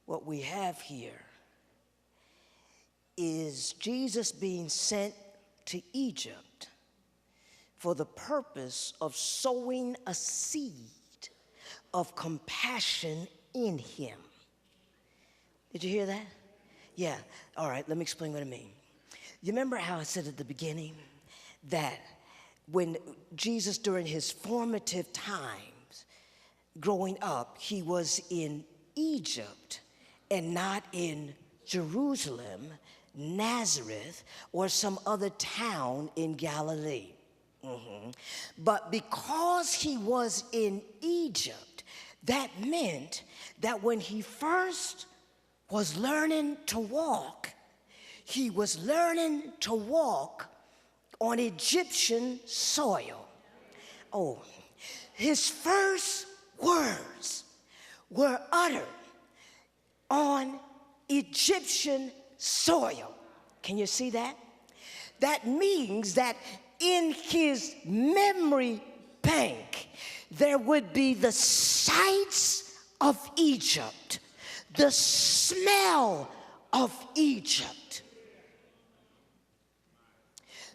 what we have here is Jesus being sent to Egypt for the purpose of sowing a seed of compassion in him. Did you hear that? Yeah. All right, let me explain what I mean. You remember how I said at the beginning that when Jesus, during his formative times growing up, he was in Egypt and not in Jerusalem, Nazareth, or some other town in Galilee. But because he was in Egypt, that meant that when he first was learning to walk, he was learning to walk on Egyptian soil. Oh, his first words were uttered on Egyptian soil. Can you see that? That means that in his memory bank, there would be the sights of Egypt, the smell of Egypt,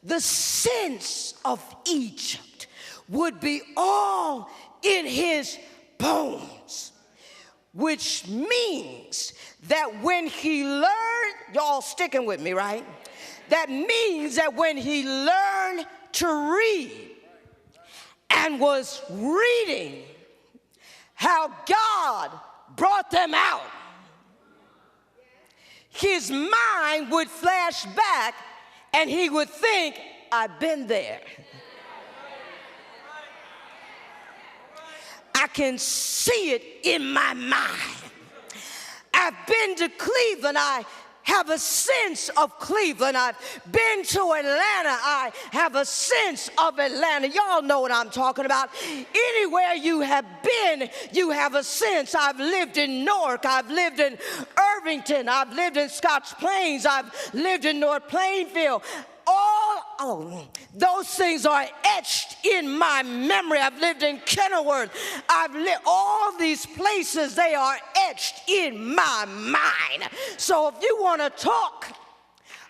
the sense of Egypt would be all in his bones, which means that when he learned, y'all sticking with me, right? That means that when he learned to read and was reading how God brought them out, his mind would flash back and he would think, I've been there. I can see it in my mind. I've been to Cleveland. I have a sense of Cleveland. I've been to Atlanta. I have a sense of Atlanta. Y'all know what I'm talking about. Anywhere you have been, you have a sense. I've lived in Newark. I've lived in Irvington. I've lived in Scotch Plains. I've lived in North Plainfield. Those things are etched in my memory. I've lived in Kenilworth. I've lived all these places. They are etched in my mind. So if you want to talk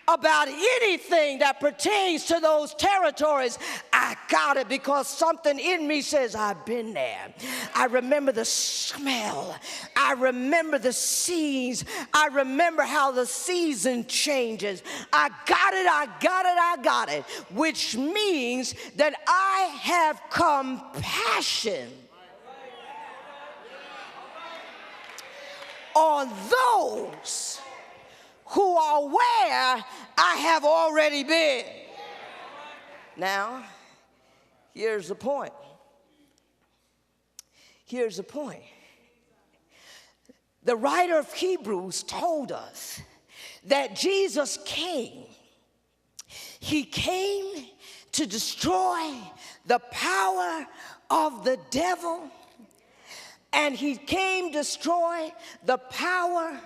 about anything that pertains to those territories, I got it, because something in me says I've been there. I remember the smell. I remember the scenes. I remember how the season changes. I got it, which means that I have compassion on those who are where I have already been. Now, here's the point. Here's the point. The writer of Hebrews told us that Jesus came. He came to destroy the power of the devil, and he came to destroy the power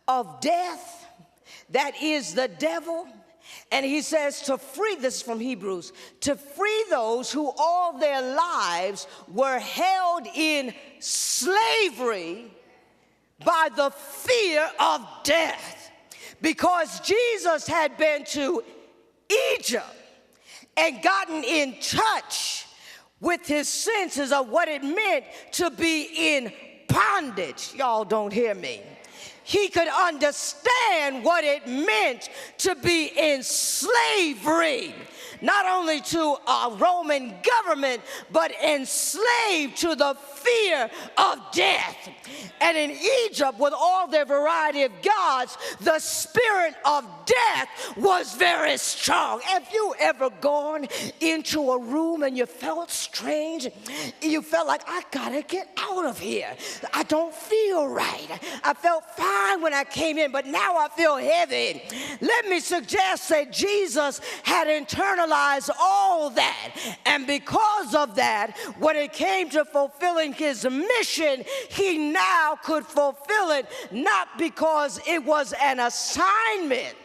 of death, that is the devil. And he says to free, this from Hebrews, to free those who all their lives were held in slavery by the fear of death. Because Jesus had been to Egypt and gotten in touch with his senses of what it meant to be in bondage. Y'all don't hear me. He could understand what it meant to be in slavery, not only to a Roman government, but enslaved to the fear of death. And in Egypt, with all their variety of gods, the spirit of death was very strong. Have you ever gone into a room and you felt strange? You felt like, I gotta get out of here. I don't feel right. I felt fine when I came in, but now I feel heavy. Let me suggest that Jesus had internalized all that. And because of that, when it came to fulfilling his mission, he now could fulfill it, not because it was an assignment,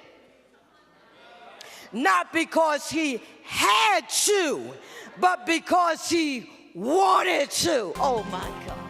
not because he had to, but because he wanted to. Oh my God.